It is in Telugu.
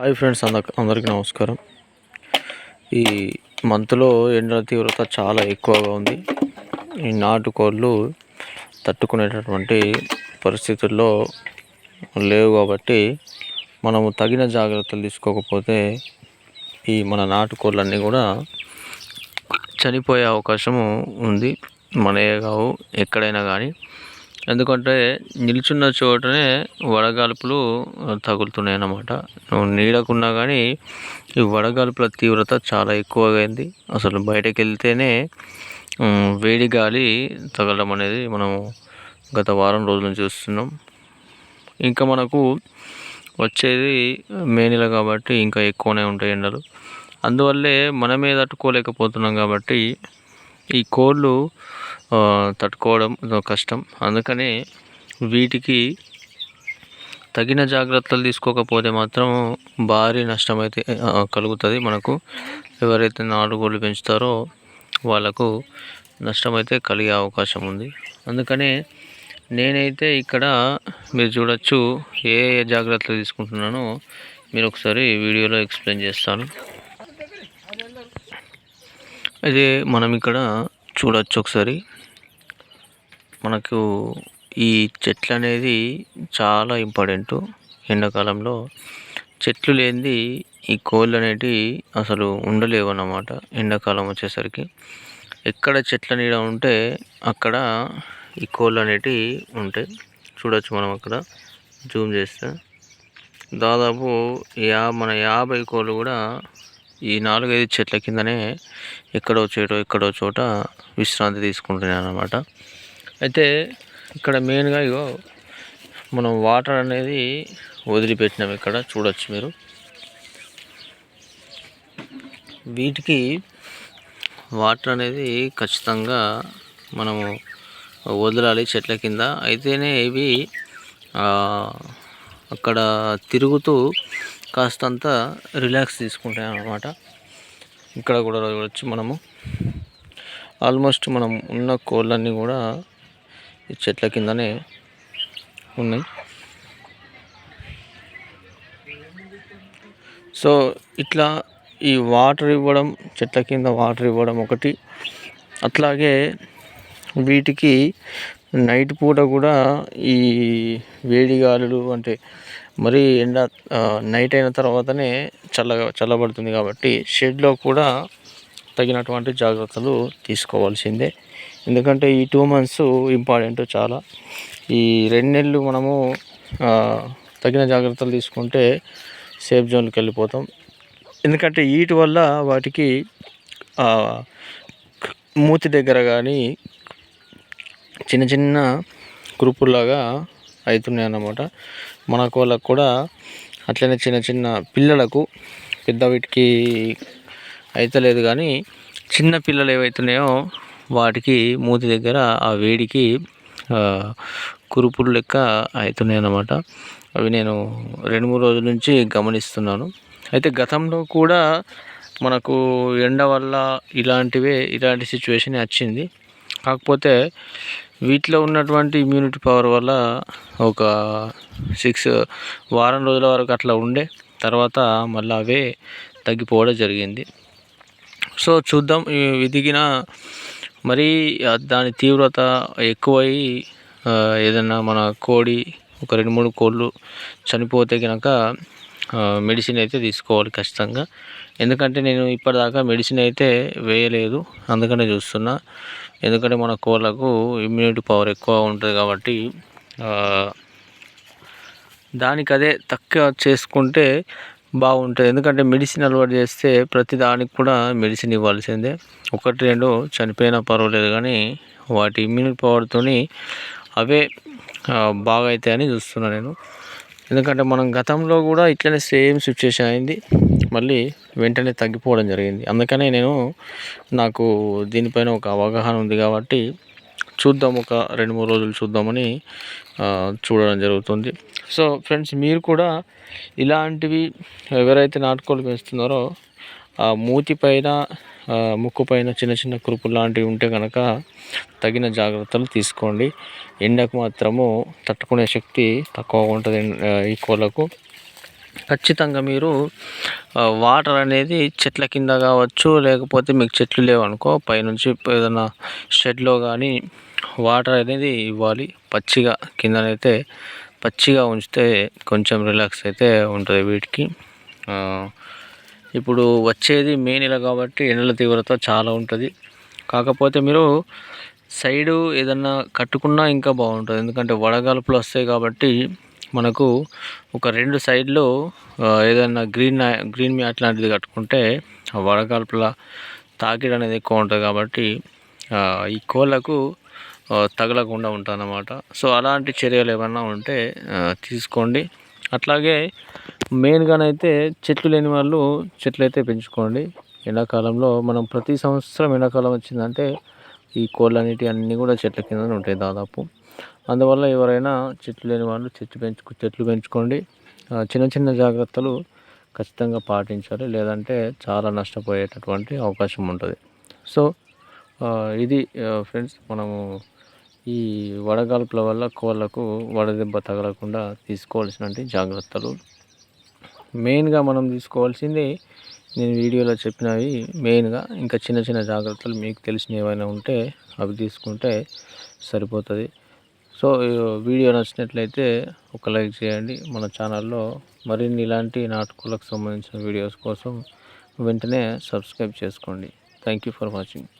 హాయ్ ఫ్రెండ్స్, అందరికీ నమస్కారం. ఈ మంత్లో ఎండల తీవ్రత చాలా ఎక్కువగా ఉంది. ఈ నాటుకోళ్ళు తట్టుకునేటటువంటి పరిస్థితుల్లో లేవు కాబట్టి మనము తగిన జాగ్రత్తలు తీసుకోకపోతే ఈ మన నాటుకోళ్ళన్నీ కూడా చనిపోయే అవకాశము ఉంది. మనయే కావు, ఎక్కడైనా కానీ. ఎందుకంటే నిల్చున్న చోటనే వడగాల్పులు తగులుతున్నాయి అన్నమాట. నీడకున్నా కానీ ఈ వడగాల్పుల తీవ్రత చాలా ఎక్కువగా అయింది. అసలు బయటకు వెళ్తేనే వేడి గాలి తగలడం అనేది మనము గత వారం రోజుల నుంచి చూస్తున్నాం. ఇంకా మనకు వచ్చేది మే నెల కాబట్టి ఇంకా ఎక్కువనే ఉంటాయి ఎండలు. అందువల్లే మనమే తట్టుకోలేకపోతున్నాం కాబట్టి ఈ కోళ్ళు తట్టుకోవడం కష్టం. అందుకని వీటికి తగిన జాగ్రత్తలు తీసుకోకపోతే మాత్రం భారీ నష్టం అయితే కలుగుతుంది మనకు. ఎవరైతే నాటుకోళ్ళు పెంచుతారో వాళ్ళకు నష్టం అయితే కలిగే అవకాశం ఉంది. అందుకని నేనైతే ఇక్కడ మీరు చూడొచ్చు ఏ జాగ్రత్తలు తీసుకుంటున్నానో మీరు ఒకసారి వీడియోలో ఎక్స్ప్లెయిన్ చేస్తాను. అయితే మనం ఇక్కడ చూడొచ్చు ఒకసారి. మనకు ఈ చెట్లు అనేది చాలా ఇంపార్టెంట్. ఎండాకాలంలో చెట్లు లేనిది ఈ కోళ్ళు అనేటివి అసలు ఉండలేవు అన్నమాట. ఎండాకాలం వచ్చేసరికి ఎక్కడ చెట్ల నీడ ఉంటే అక్కడ ఈ కోళ్ళు అనేటివి ఉంటాయి. చూడొచ్చు మనం అక్కడ జూమ్ చేస్తే దాదాపు మన 50 కోళ్ళు కూడా ఈ 4-5 చెట్ల కిందనే ఎక్కడో చోట విశ్రాంతి తీసుకుంటున్నాయి అన్నమాట. అయితే ఇక్కడ మెయిన్గా మనం వాటర్ అనేది వదిలిపెట్టినాం. ఇక్కడ చూడొచ్చు మీరు. వీటికి వాటర్ అనేది ఖచ్చితంగా మనము వదలాలి చెట్ల కింద. అయితేనే ఇవి అక్కడ తిరుగుతూ కాస్తంత రిలాక్స్ తీసుకుంటాయి అన్నమాట. ఇక్కడ కూడా చూడవచ్చు మనము. ఆల్మోస్ట్ మనం ఉన్న కోళ్ళన్నీ కూడా ఈ చెట్ల కిందనే ఉన్నాయి. సో ఇట్లా ఈ వాటర్ ఇవ్వడం, చెట్ల కింద వాటర్ ఇవ్వడం ఒకటి. అట్లాగే వీటికి నైట్ పూట కూడా ఈ వేడి గాలులు అంటే మరీ ఎండ నైట్ అయిన తర్వాతనే చల్లబడుతుంది కాబట్టి షెడ్లో కూడా తగినటువంటి జాగ్రత్తలు తీసుకోవాల్సిందే. ఎందుకంటే ఈ 2 months ఇంపార్టెంట్ చాలా. ఈ 2 నెలలు మనము తగిన జాగ్రత్తలు తీసుకుంటే సేఫ్ జోన్కి వెళ్ళిపోతాం. ఎందుకంటే వీటి వల్ల వాటికి మూతి దగ్గర కానీ చిన్న చిన్న కురుపుల్లాగా అవుతున్నాయి అన్నమాట. మన కోళ్ళకు కూడా అట్లనే చిన్న చిన్న పిల్లలకు, పెద్ద వీటికి అయితలేదు కానీ చిన్న పిల్లలు ఏవైతున్నాయో వాటికి మూతి దగ్గర ఆ వేడికి కురుపులు లెక్క అవుతున్నాయి అన్నమాట. అవి నేను 2-3 రోజుల నుంచి గమనిస్తున్నాను. అయితే గతంలో కూడా మనకు ఎండ వల్ల ఇలాంటి సిచ్యువేషన్ వచ్చింది. కాకపోతే వీటిలో ఉన్నటువంటి ఇమ్యూనిటీ పవర్ వల్ల ఒక 6 వారం రోజుల వరకు అట్లా ఉండే తర్వాత మళ్ళీ అవే తగ్గిపోవడం జరిగింది. సో చూద్దాం. ఎదిగిన మరీ దాని తీవ్రత ఎక్కువై ఏదన్నా మన కోడి ఒక 2-3 కోళ్ళు చనిపోతే కనుక మెడిసిన్ అయితే తీసుకోవాలి ఖచ్చితంగా. ఎందుకంటే నేను ఇప్పటిదాకా మెడిసిన్ అయితే వేయలేదు, అందుకనే చూస్తున్నా. ఎందుకంటే మన కోళ్ళకు ఇమ్యూనిటీ పవర్ ఎక్కువ ఉంటుంది కాబట్టి దానికదే తక్కువ చేసుకుంటే బాగుంటుంది. ఎందుకంటే మెడిసిన్ అలవాటు చేస్తే ప్రతి దానికి కూడా మెడిసిన్ ఇవ్వాల్సిందే. 1-2 చనిపోయినా పర్వాలేదు కానీ వాటి ఇమ్యూనిటీ పవర్తో అవే బాగా అవుతాయని చూస్తున్నాను నేను. ఎందుకంటే మనం గతంలో కూడా ఇట్లనే సేమ్ సిచ్యువేషన్ అయింది, మళ్ళీ వెంటనే తగ్గిపోవడం జరిగింది. అందుకనే నాకు దీనిపైన ఒక అవగాహన ఉంది కాబట్టి చూద్దాం, ఒక 2-3 రోజులు చూద్దామని చూడడం జరుగుతుంది. సో ఫ్రెండ్స్, మీరు కూడా ఇలాంటివి ఎవరైతే నాటుకోళ్ళు పెంచుతున్నారో ఆ మూతి పైన, ముక్కు పైన చిన్న చిన్న కురుపులు లాంటివి ఉంటే కనుక తగిన జాగ్రత్తలు తీసుకోండి. ఎండకు మాత్రము తట్టుకునే శక్తి తక్కువ ఉంటుంది ఈ కోళ్ళకు. ఖచ్చితంగా మీరు వాటర్ అనేది చెట్ల కింద కావచ్చు, లేకపోతే మీకు చెట్లు లేవనుకో పైనుంచి ఏదైనా షెడ్లో కానీ వాటర్ అనేది ఇవ్వాలి. పచ్చిగా కిందనైతే పచ్చిగా ఉంచితే కొంచెం రిలాక్స్ అయితే ఉంటుంది వీటికి. ఇప్పుడు వచ్చేది మే నెల కాబట్టి ఎండల తీవ్రత చాలా ఉంటుంది. కాకపోతే మీరు సైడు ఏదన్నా కట్టుకున్నా ఇంకా బాగుంటుంది, ఎందుకంటే వడగాల్పులు వస్తాయి కాబట్టి మనకు ఒక 2 సైడ్లు ఏదన్నా గ్రీన్ మ్యాట్ లాంటిది కట్టుకుంటే ఆ వడగాల్పుల తాకిడి అనేది ఎక్కువ ఉంటుంది కాబట్టి ఈ కోళ్ళకు తగలకుండా ఉంటానన్నమాట. సో అలాంటి చర్యలు ఏమన్నా ఉంటే తీసుకోండి. అట్లాగే మెయిన్గానైతే చెట్లు లేని వాళ్ళు చెట్లు అయితే పెంచుకోండి. ఎండాకాలంలో మనం ప్రతి సంవత్సరం ఎండాకాలం వచ్చిందంటే ఈ కోళ్ళన్నిటి అన్నీ కూడా చెట్ల కిందనే ఉంటాయి దాదాపు. అందువల్ల ఎవరైనా చెట్లు లేని వాళ్ళు చెట్లు పెంచుకోండి. చిన్న చిన్న జాగ్రత్తలు ఖచ్చితంగా పాటించాలి, లేదంటే చాలా నష్టపోయేటటువంటి అవకాశం ఉంటుంది. సో ఇది ఫ్రెండ్స్, మనము ఈ వడగాల్పుల వల్ల కోళ్ళకు వడదెబ్బ తగలకుండా తీసుకోవాల్సినటువంటి జాగ్రత్తలు. మెయిన్గా మనం తీసుకోవాల్సింది నేను వీడియోలో చెప్పినవి మెయిన్గా. ఇంకా చిన్న చిన్న జాగ్రత్తలు మీకు తెలిసిన ఏమైనా ఉంటే అవి తీసుకుంటే సరిపోతుంది. సో వీడియో నచ్చినట్లయితే ఒక లైక్ చేయండి. మన ఛానల్లో మరిన్ని ఇలాంటి నాటుకోళ్ళకు సంబంధించిన వీడియోస్ కోసం వెంటనే సబ్స్క్రైబ్ చేసుకోండి. Thank you for watching.